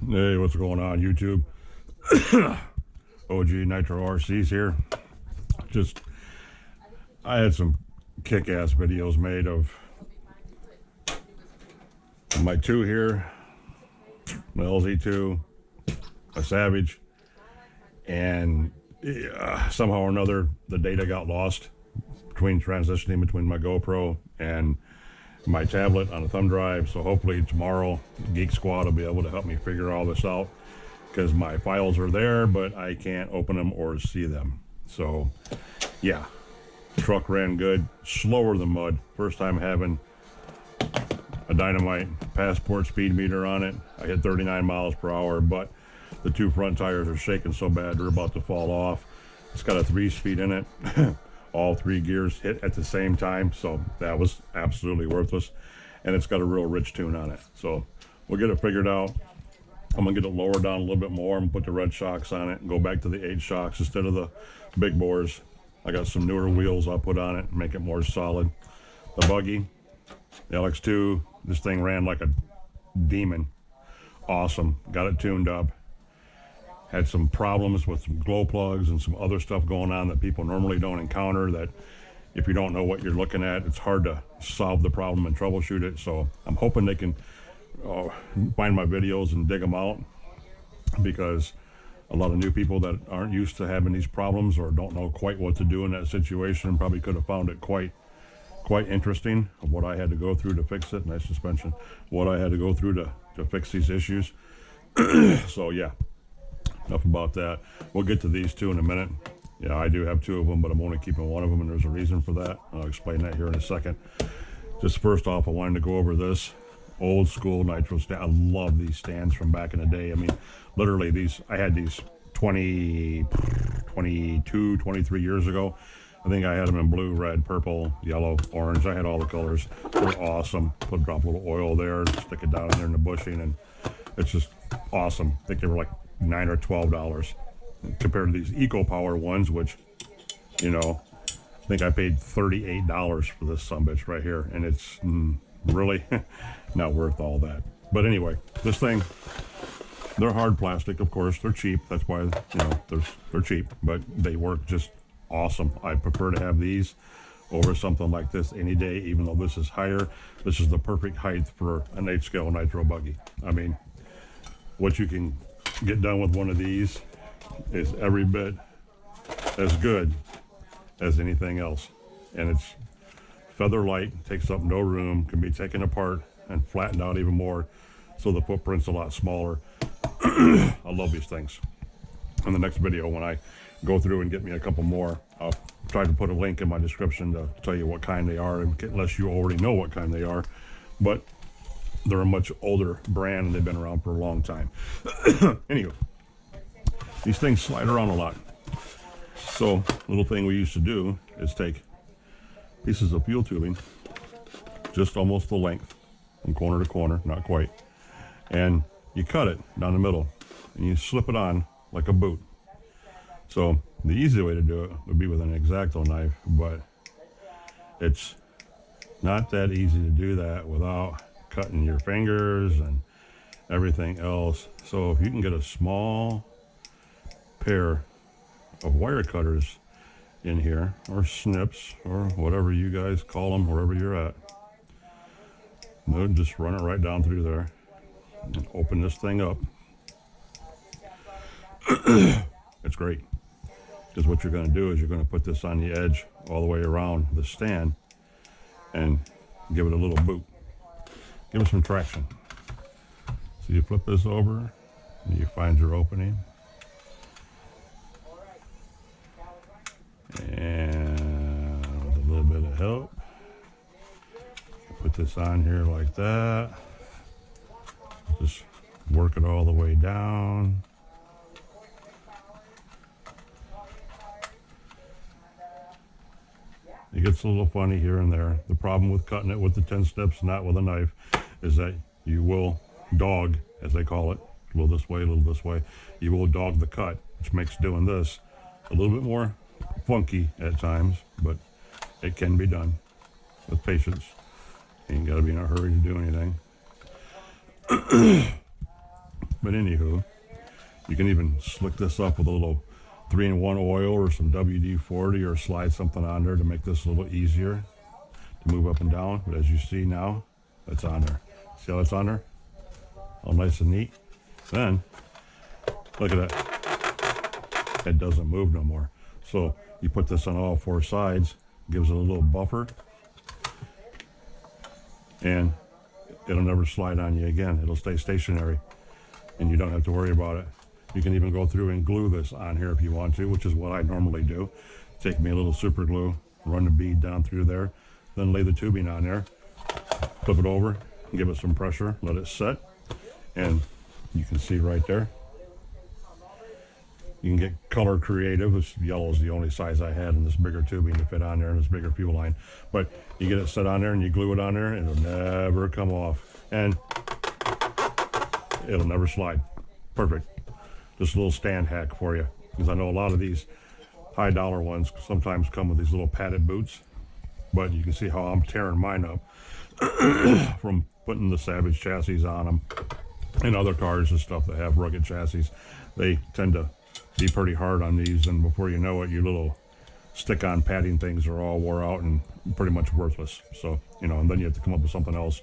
Hey, what's going on YouTube? OG Nitro RC's here. Just, I had some kick-ass videos made of my 2 here, my LZ2, a Savage, and somehow or another the data got lost between transitioning between my GoPro and my tablet on a thumb drive. So hopefully tomorrow Geek Squad will be able to help me figure all this out, because my files are there but I can't open them or see them. So yeah, truck ran good, slower than mud. First time having a Dynamite Passport speed meter on it. I hit 39 miles per hour, but the 2 front tires are shaking so bad they're about to fall off. It's got a 3-speed in it. All 3 gears hit at the same time, so that was absolutely worthless. And it's got a real rich tune on it, so we'll get it figured out. I'm gonna get it lowered down a little bit more and put the red shocks on it and go back to the 8 shocks instead of the big bores. I got some newer wheels I'll put on it and make it more solid. The buggy, the LX2, this thing ran like a demon. Awesome. Got it tuned up. Had some problems with some glow plugs and some other stuff going on that people normally don't encounter, that if you don't know what you're looking at, it's hard to solve the problem and troubleshoot it. So I'm hoping they can find my videos and dig them out, because a lot of new people that aren't used to having these problems or don't know quite what to do in that situation probably could have found it quite interesting, of what I had to go through to fix it. Nice suspension. What I had to go through to fix these issues. So yeah, enough about that. We'll get to these 2 in a minute. Yeah, I do have 2 of them, but I'm only keeping 1 of them, and there's a reason for that. I'll explain that here in a second. Just first off, I wanted to go over this old school nitro stand. I love these stands from back in the day. I mean, literally these, I had these 22, 23 years ago. I think I had them in blue, red, purple, yellow, orange. I had all the colors. They're awesome. Drop a little oil there, stick it down there in the bushing, and it's just awesome. I think they were like $9 or $12 compared to these Eco Power ones, which, you know, I think I paid $38 for this sumbitch right here, and it's really not worth all that. But anyway, this thing, they're hard plastic, of course. They're cheap. That's why, you know, they're cheap, but they work just awesome. I prefer to have these over something like this any day, even though this is higher. This is the perfect height for an 8-scale nitro buggy. I mean, what you can get done with one of these is every bit as good as anything else. And it's feather light, takes up no room, can be taken apart and flattened out even more, so the footprint's a lot smaller. I love these things. In the next video, when I go through and get me a couple more, I'll try to put a link in my description to tell you what kind they are, unless you already know what kind they are. But they're a much older brand and they've been around for a long time. Anyway, these things slide around a lot. So, little thing we used to do is take pieces of fuel tubing, just almost the length from corner to corner, not quite, and you cut it down the middle and you slip it on like a boot. So the easy way to do it would be with an X-Acto knife, but it's not that easy to do that without cutting your fingers and everything else. So if you can get a small pair of wire cutters in here, or snips, or whatever you guys call them wherever you're at, no, just run it right down through there and open this thing up. It's great, because what you're going to do is you're going to put this on the edge all the way around the stand and give it a little boot, give it some traction. So you flip this over and you find your opening, and with a little bit of help, put this on here like that. Just work it all the way down. It gets a little funny here and there. The problem with cutting it with the 10 snips, not with a knife, is that you will dog, as they call it, a little this way, a little this way. You will dog the cut, which makes doing this a little bit more funky at times, but it can be done with patience. You ain't got to be in a hurry to do anything. But anywho, you can even slick this up with a little 3-in-1 oil or some WD-40, or slide something on there to make this a little easier to move up and down. But as you see now, it's on there. See how it's on there? All nice and neat. Then, look at that. It doesn't move no more. So you put this on all 4 sides, gives it a little buffer, and it'll never slide on you again. It'll stay stationary, and you don't have to worry about it. You can even go through and glue this on here if you want to, which is what I normally do. Take me a little super glue, run the bead down through there, then lay the tubing on there, flip it over, give it some pressure, let it set, and you can see right there. You can get color creative. This yellow is the only size I had in this bigger tubing to fit on there, and this bigger fuel line. But you get it set on there and you glue it on there, and it'll never come off, and it'll never slide. Perfect. Just a little stand hack for you, because I know a lot of these high dollar ones sometimes come with these little padded boots, but you can see how I'm tearing mine up from putting the Savage chassis on them. And other cars and stuff that have rugged chassis, they tend to be pretty hard on these, and before you know it, your little stick-on padding things are all wore out and pretty much worthless. So, you know, and then you have to come up with something else,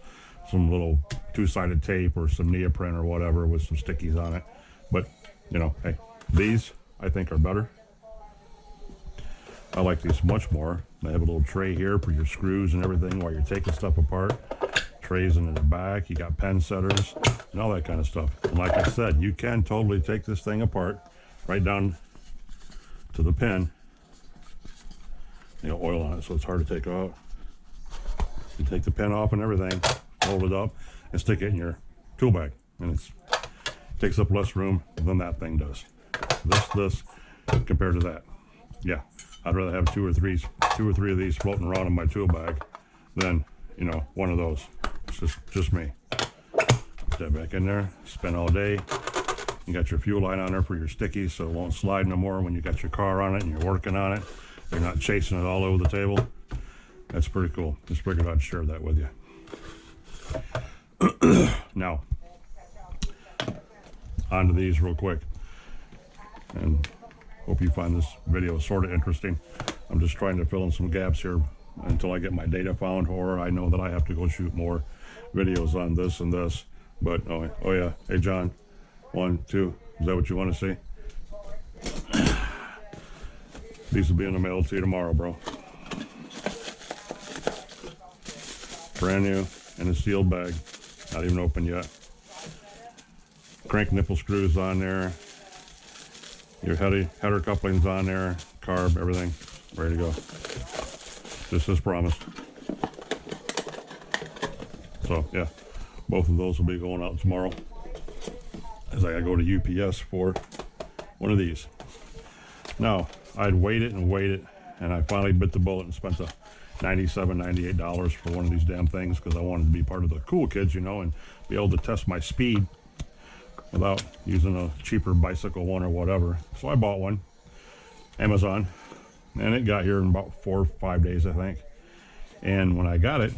some little 2-sided tape or some neoprene or whatever with some stickies on it. But, you know, hey, these I think are better. I like these much more. They have a little tray here for your screws and everything while you're taking stuff apart. Trays in the back, you got pen setters and all that kind of stuff. And like I said, you can totally take this thing apart right down to the pin. You know, oil on it, so it's hard to take out. You take the pin off and everything, fold it up, and stick it in your tool bag, and it takes up less room than that thing does. This compared to that, yeah, I'd rather have two or three of these floating around in my tool bag than, you know, one of those. It's just me. Put that back in there, spin all day. You got your fuel line on there for your stickies, so it won't slide no more when you got your car on it and you're working on it. You're not chasing it all over the table. That's pretty cool. Just figured I'd share that with you. Now, onto these real quick. And hope you find this video sort of interesting. I'm just trying to fill in some gaps here until I get my data found, or I know that I have to go shoot more videos on this and this. But, oh yeah, hey John, 1, 2, is that what you want to see? These will be in the mail to you tomorrow, bro. Brand new in a sealed bag, not even open yet. Crank nipple screws on there, your header couplings on there, carb, everything ready to go. Just as promised. So yeah, both of those will be going out tomorrow, as I gotta go to UPS for one of these. Now, I'd waited and waited, and I finally bit the bullet and spent the $97, $98 for one of these damn things, because I wanted to be part of the cool kids, you know, and be able to test my speed without using a cheaper bicycle one or whatever. So I bought one, Amazon, and it got here in about 4 or 5 days, I think. And when I got it,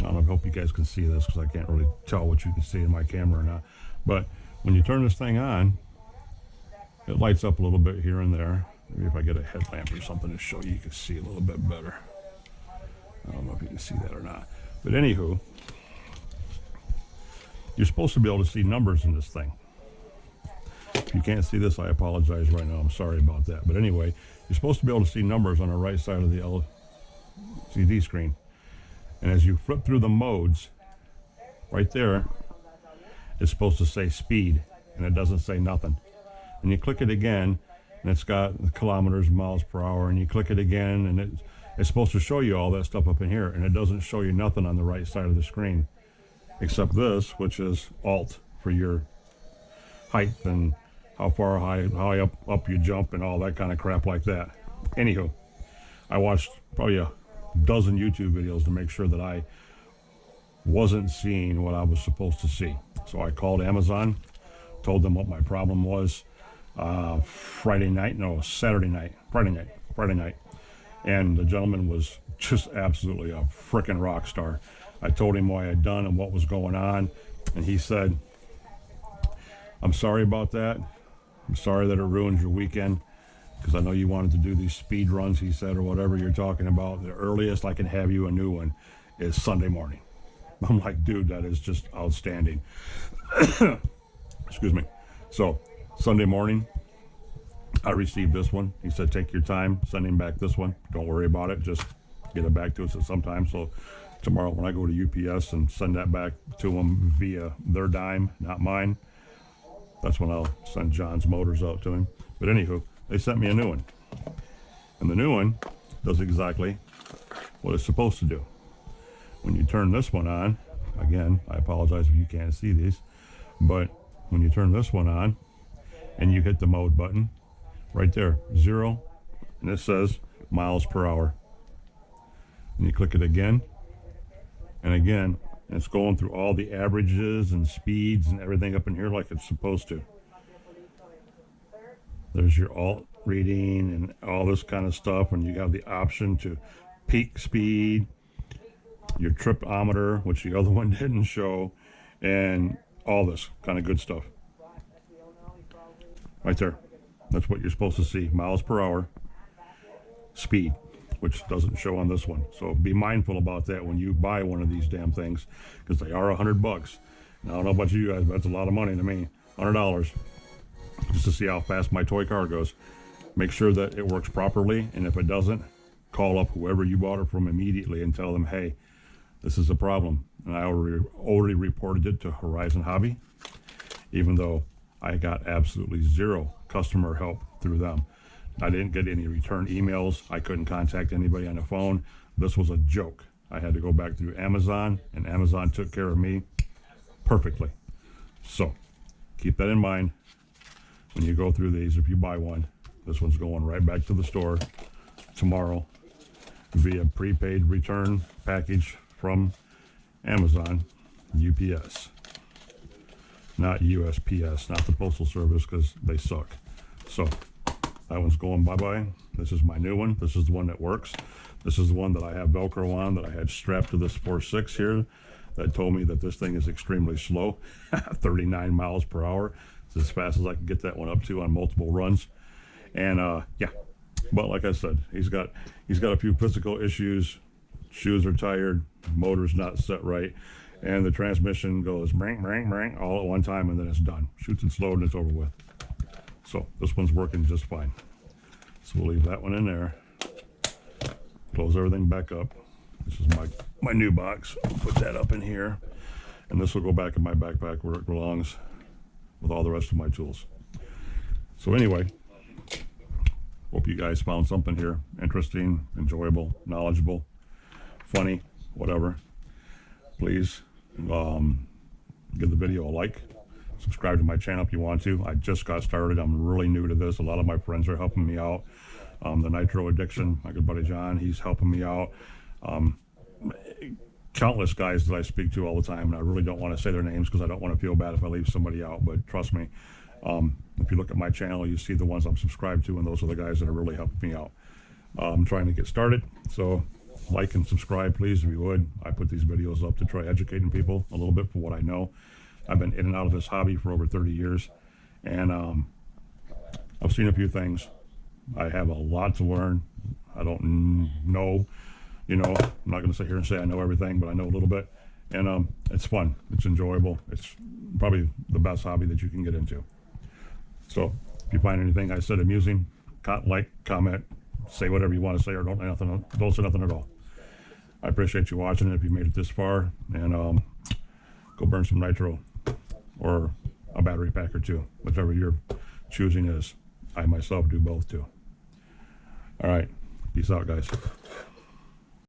I hope you guys can see this, because I can't really tell what you can see in my camera or not. But when you turn this thing on, it lights up a little bit here and there. Maybe if I get a headlamp or something to show you, you can see a little bit better. I don't know if you can see that or not. But anywho, you're supposed to be able to see numbers in this thing. If you can't see this, I apologize right now. I'm sorry about that. But anyway, you're supposed to be able to see numbers on the right side of the LCD screen. And as you flip through the modes, right there, it's supposed to say speed, and it doesn't say nothing. And you click it again, and it's got kilometers, miles per hour, and you click it again, and it's supposed to show you all that stuff up in here, and it doesn't show you nothing on the right side of the screen, except this, which is Alt for your height and how far high up you jump and all that kind of crap like that. Anywho, I watched probably a dozen YouTube videos to make sure that I wasn't seeing what I was supposed to see. So I called Amazon, told them what my problem was. Friday night, and the gentleman was just absolutely a freaking rock star. I told him what I had done and what was going on, and he said, I'm sorry about that. I'm sorry that it ruined your weekend, because I know you wanted to do these speed runs, he said, or whatever you're talking about. The earliest I can have you a new one is Sunday morning. I'm like, dude, that is just outstanding. Excuse me. So, Sunday morning, I received this one. He said, take your time, send him back this one. Don't worry about it. Just get it back to us at some time. So, tomorrow when I go to UPS and send that back to them via their dime, not mine, that's when I'll send John's Motors out to him. But anywho, they sent me a new one. And the new one does exactly what it's supposed to do. When you turn this one on, again, I apologize if you can't see these, but when you turn this one on and you hit the mode button, right there, 0, and it says miles per hour. And you click it again and again, and it's going through all the averages and speeds and everything up in here like it's supposed to. There's your alt reading and all this kind of stuff, and you have the option to peak speed, your tripometer, which the other one didn't show, and all this kind of good stuff. Right there. That's what you're supposed to see. Miles per hour, speed, which doesn't show on this one. So be mindful about that when you buy one of these damn things, because they are $100. Now, I don't know about you guys, but that's a lot of money to me. $100 just to see how fast my toy car goes. Make sure that it works properly, and if it doesn't, call up whoever you bought it from immediately and tell them, hey, this is a problem. And I already reported it to Horizon Hobby, even though I got absolutely zero customer help through them. I didn't get any return emails. I couldn't contact anybody on the phone. This was a joke. I had to go back through Amazon, and Amazon took care of me perfectly. So keep that in mind when you go through these. If you buy one, this one's going right back to the store tomorrow via prepaid return package from Amazon, UPS, not USPS, not the Postal Service, because they suck. So that one's going bye-bye. This is my new one. This is the one that works. This is the one that I have Velcro on, that I had strapped to this 4.6 here, that told me that this thing is extremely slow, 39 miles per hour. It's as fast as I can get that one up to on multiple runs. And yeah, but like I said, he's got a few physical issues. Shoes are tired, motor's not set right, and the transmission goes bring, bring, bring all at one time, and then it's done. Shoots and slow, and it's over with. So this one's working just fine. So we'll leave that one in there. Close everything back up. This is my new box. Put that up in here, and this will go back in my backpack where it belongs with all the rest of my tools. So anyway, hope you guys found something here interesting, enjoyable, knowledgeable, funny, whatever. Please give the video a like. Subscribe to my channel if you want to. I just got started. I'm really new to this. A lot of my friends are helping me out. The Nitro Addiction, my good buddy John, he's helping me out. Countless guys that I speak to all the time, and I really don't want to say their names because I don't want to feel bad if I leave somebody out, but trust me, if you look at my channel, you see the ones I'm subscribed to, and those are the guys that are really helping me out. I'm trying to get started, so like and subscribe, please, if you would. I put these videos up to try educating people a little bit for what I know. I've been in and out of this hobby for over 30 years, and I've seen a few things. I have a lot to learn. I don't know, I'm not going to sit here and say I know everything, but I know a little bit, and it's fun. It's enjoyable. It's probably the best hobby that you can get into. So if you find anything I said amusing, like, comment, say whatever you want to say, or don't say nothing at all. I appreciate you watching it if you made it this far, and go burn some nitro or a battery pack or two, whichever your choosing is. I myself do both too. All right, peace out, guys.